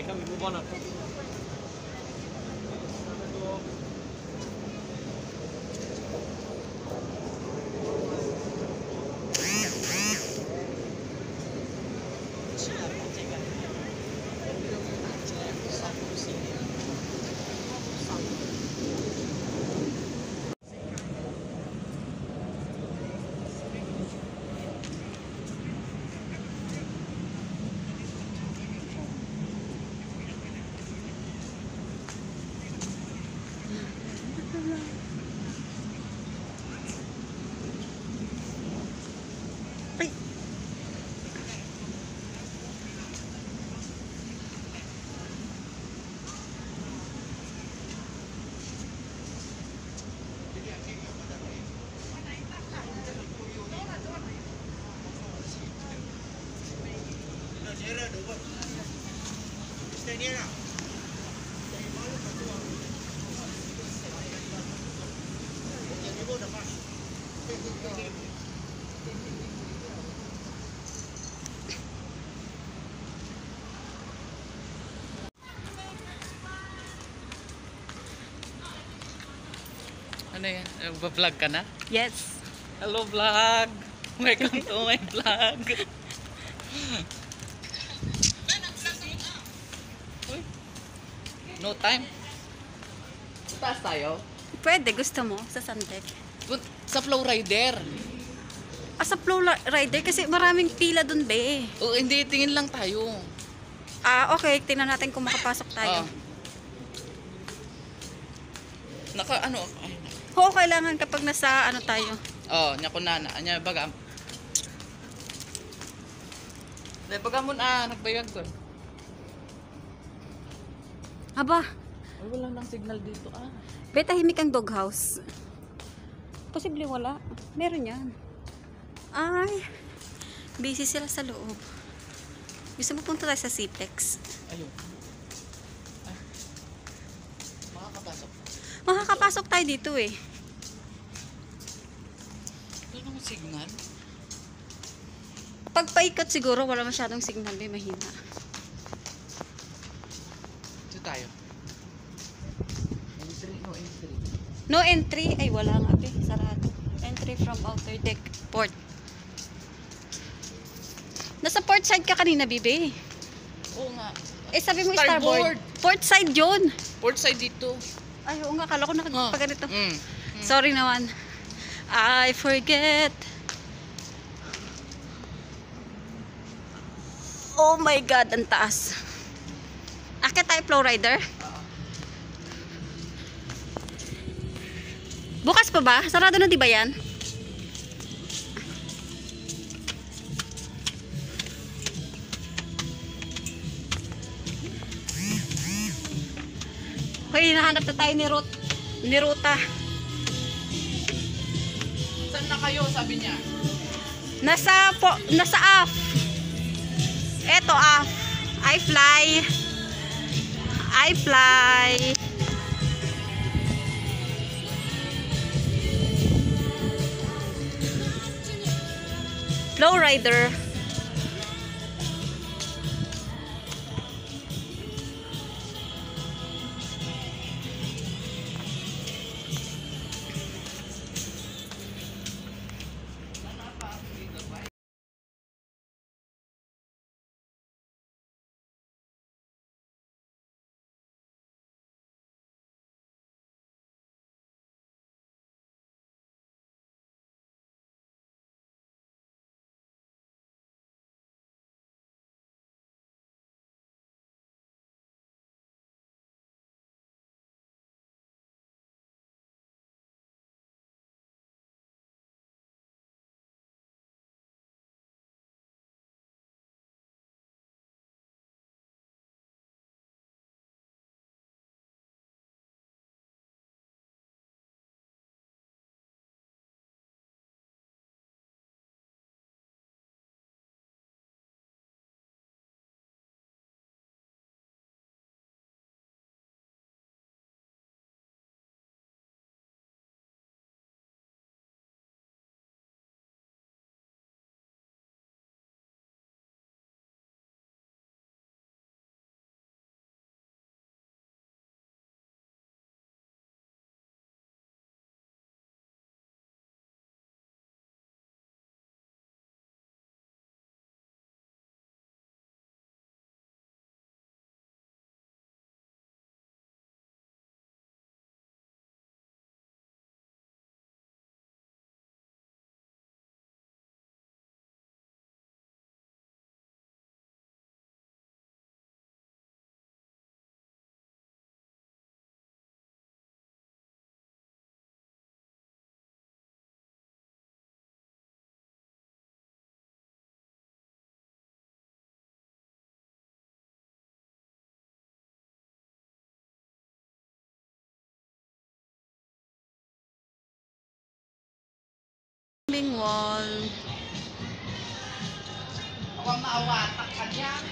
Kami move on na. Ay. Ano yan? Nagpa-vlog ka na? Yes. Hello vlog! Welcome to my vlog! Uy. No time? Sa taas tayo? Pwede, gusto mo sa Suntec. Sa flow rider. Sa flow rider kasi maraming pila dun, be. O hindi, tingin lang tayo. Okay. Tingnan natin kung makapasok tayo. Ano? Ay, Oo, kailangan kapag nasa ano tayo. nya ko na. Anya baga. Dahil baga mo nagbayag ko. Aba, Ay, wala nang signal dito be, tahimik ang doghouse. Posible wala. Meron yan. Ay, busy sila sa loob. Gusto mo punta tayo sa Citex? Ayun. Ay. Makakapasok. Makakapasok tayo dito eh. Wala namang signal. Pag paikot siguro, wala masyadong signal, be, mahina. Ito tayo. Entry, no entry. No entry. Ay, wala nga, be. Sarado. Entry from outer deck. Port. Nasa port side ka kanina, bibe. Oo nga. Sabi mo Starboard. starboard. Port side yun. Port side dito. Ay, oo nga. Kala ko nakapagganito. Mm. Sorry naman. I forget. Oh my God, ang taas. Akit tayo flow rider? Bukas pa ba? Sarado na di ba yan? Hoy, hinahanap na tayo ni Ruta. Saan na kayo, sabi niya? Nasa AF. Eto, AF. I fly. Flow rider. wall. Awang maawatak ka dyan.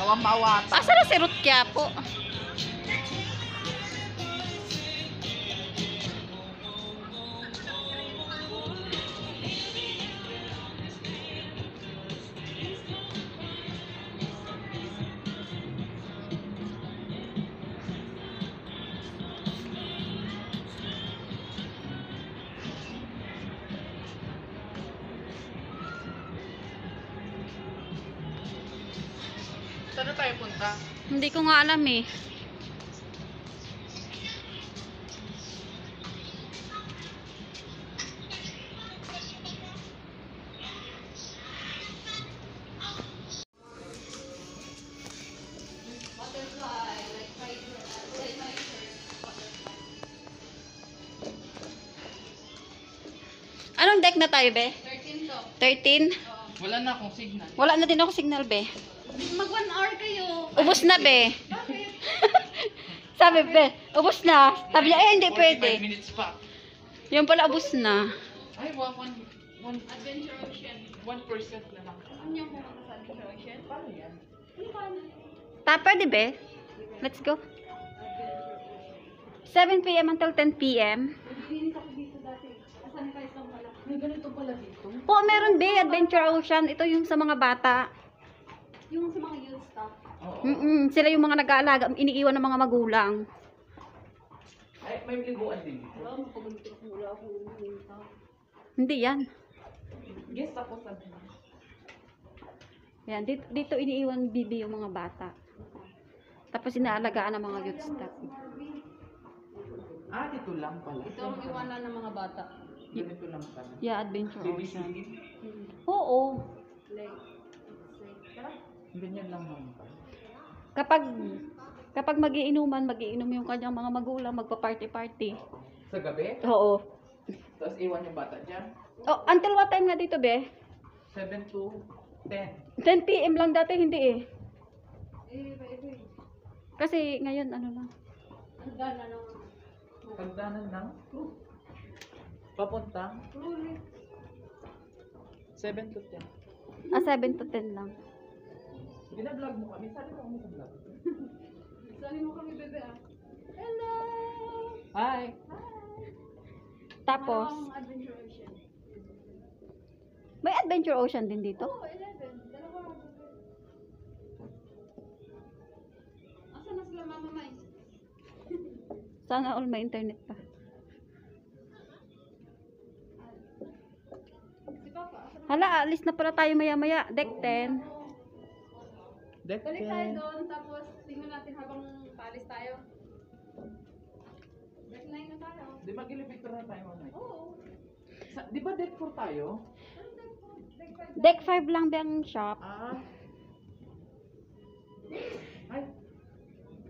Awang maawatak. Asa na si Ruth Quiapo? Saan na tayo punta? Hindi ko nga alam eh. Anong deck na tayo, be? 13 to. 13? Wala na akong signal. Wala na din ako signal, be. Mag 1 hour kayo. Ubus na, be. Sabi, be, ubus na. Sabi niya, hindi 45 pwede. minutes pa. Yung pala, ubus na. Ay, Adventure Ocean. 1% na lang. Ano yung pumunta sa Adventure Ocean? Paano yan? Pwede, be. Let's go. 7 p.m. until 10 p.m. Naglilinis ako dito dati. Asan kayo sa pala? May ganito pala dito. Po, meron, be. Adventure Ocean. Ito yung sa mga bata. Yung sa mga youth stuff. Oo. Sila yung mga nag-aalaga, iniiwan ng mga magulang. Ay, may liguan din dito. Wala, mapagulit ako. Wala ako yung Hindi yan. Guess ako sabi na. Yan, dito iniiwan bibi yung mga bata. Tapos inaalagaan ng mga youth staff. Ah, dito lang pala. Ito ang iwanan ng mga bata. Ganito lang pala. Yeah, Adventure Ocean. Babysitting? Oo. Like, Ganyan lang naman pala. Kapag magiinuman, magiinom yung kanyang mga magulang, magpa-party-party. Sa gabi? Oo. Tapos iwan yung bata dyan? Oh, until what time nga dito, be? 7 to 10. 10 p.m. lang dati, hindi eh. iba-iba. Kasi ngayon, ano lang. Ang gana ng Pagdanan ng papuntang 7 to 10. 7 to 10 lang. Binablog mo kami. Sabi mo kami sa vlog. Sali mo kami, bebe ah. Hello! Hi! Tapos, Ang Adventure Ocean. may Adventure Ocean din dito. Oo, 11. Dalawa. Asa na sila mama May? Sana all may internet pa. Si Papa, asa na? Hala, alis na pala tayo maya-maya. Deck 10. Deck Balik tayo doon, tapos tingnan natin habang paalis tayo. Deck 9 na tayo. Di ba gilipicture na tayo mamaya? Oo. Di ba deck 4 tayo? Anong deck 4? Deck 5. Deck 5 lang ba ang shop? Ah. Ay.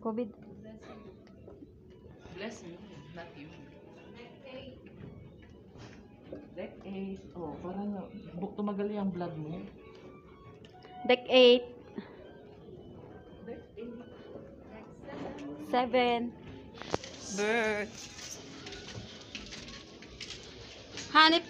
COVID. Bless you. Not you. Deck 8. Deck 8. Oh, para na. Tumagal yung vlog mo. Deck 8. Deck 8. Deck 7. Bird. Hanip.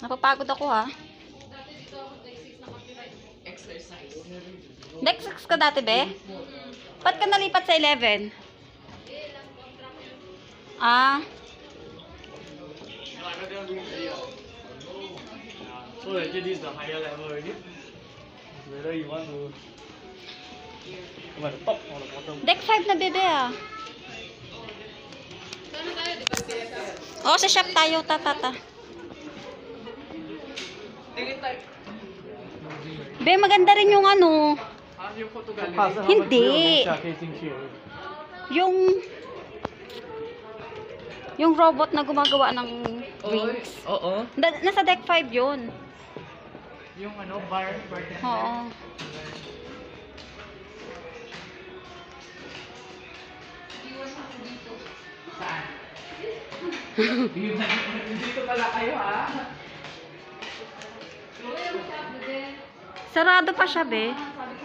Napapagod ako ha. Dati dito ako deck 6 na copyright. Exercise. Deck 6 ka dati, be? Ba't ka nalipat sa 11? Ah, So actually this is the higher level already. Whether you want to come at the top or the bottom. deck 5 na, bebe ah. Saan na tayo? Di ba siya? Oo, sa shop tayo, tatata. Tingin tayo. Be, maganda rin yung ano, Ah, yung photo gallery. Hindi. yung robot na gumagawa ng drinks. Oo. Nasa deck 5 yun. Yung ano, bartender. Oo. Saan? Dito pala kayo ha. Sarado pa siya, be. Sabi ko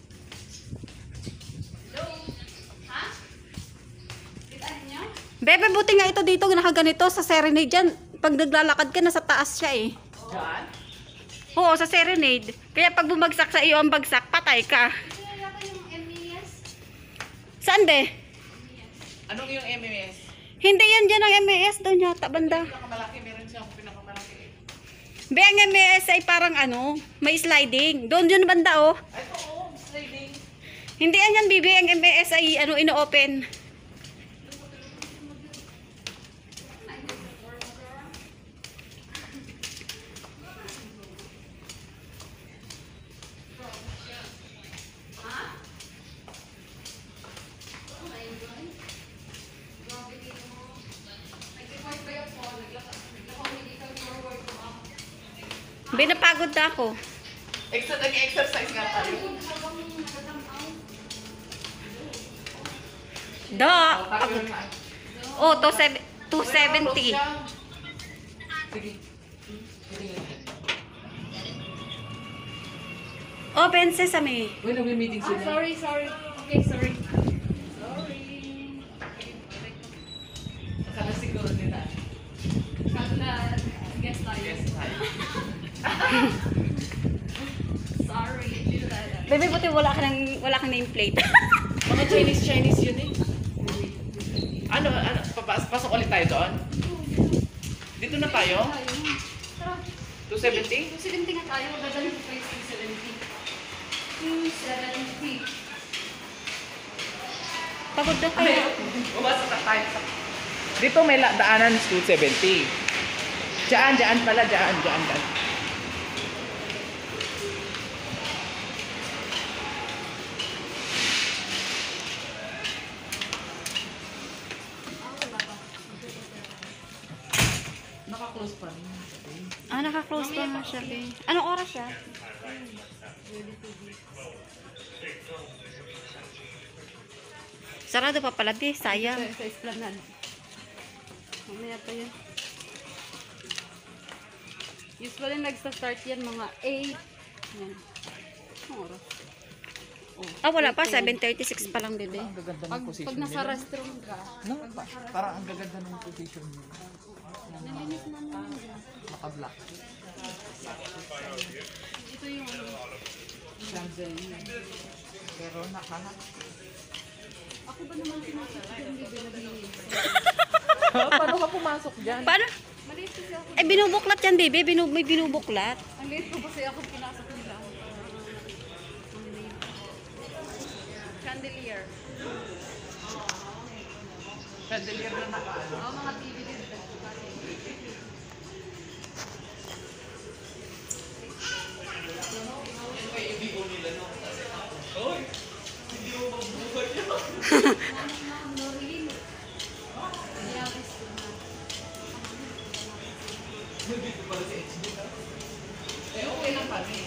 Bebe, buti nga ito dito, nakaganito sa Serenade dyan. Pag naglalakad ka, nasa taas siya eh. Diyan? Oo, sa Serenade. Kaya pag bumagsak sa iyo ang bagsak, patay ka. Kaya yata yung MES. Saan be? Anong yung MMS? Hindi yan dyan ang MES doon yata, banda. Pinakamalaki, meron siyang pinakamalaki. Be, ang MES ay parang ano, may sliding. Doon yun banda oh. Ay, oo, sliding. Hindi yan bibi, ang MES ay ano, ino-open. Be, napagod na ako. Nag-exercise nga tayo. Da, Pagod na. oh, 270. Sige. Open sesame. Uy, nag-meeting sila. Sorry. Okay, sorry. Akala siguro nila. Kala, guess tayo. Yes, tayo. Sorry. Dito tayo. Bebe, buti wala kang nameplate. Mga Chinese yun eh. Ano, pasok ulit tayo doon? Dito na tayo? Tara. 270? 270 nga tayo. Dadalhin ko kayo sa 270. 270. Pagod na kayo. Bumasok na tayo. Dito may daanan 270. Diyan pala, diyan. Naka-close pa rin. Ah, naka-close pa nga siya, be. Anong oras siya? Sarado pa pala, be. Sayang. Sa Esplanade. Mamaya pa yun. Usually nagsa-start yan mga 8. Yan. Anong oras? Ah, wala pa. 7:36 pa lang, bebe. Ang gaganda ng Pag position nasa nila. restroom ka, No, parang ang gaganda ng position nila. nalinis na naman yan. Naka-black. Ito yung Chandelier. Pero nakahat. ako ba naman pinasok yung bibig na binilis? Paano ka pumasok dyan? Paano? Maliit kasi ako. Eh, binubuklat yan, bebe. May binubuklat. Ang liit ko kasi ako pinasok nila. Chandelier. Chandelier na nakaano. Oo, mga TV din. Eh, okay lang pa rin.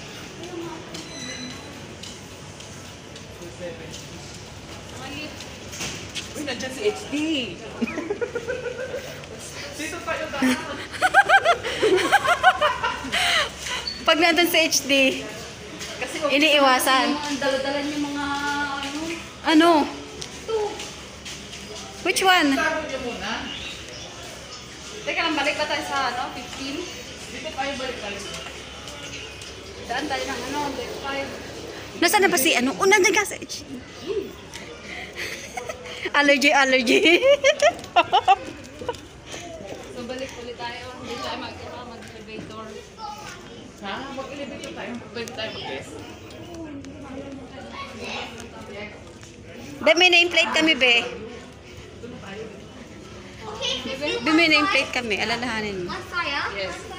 Maliit. Uy, nandyan si HD. Dito tayo daan. Pag nandun sa HD, Kasi iniiwasan. Ang dala-dala niyo mga ano. Ano? Ito. Which one? tago niyo muna. Teka lang, balik ba tayo sa ano? 15? Dito tayo balik tayo. Daan tayo ng ano? 5. Nasaan na ba si ano? Oh, nandun ka sa HD. Allergy. So, balik ulit tayo. Hindi tayo mag-elevator. Ha? Mag-elevator tayo. Pwede tayo mag-guess. Be, may nameplate kami, be. Be, may nameplate kami. Alalahanin mo. Masaya? Yes.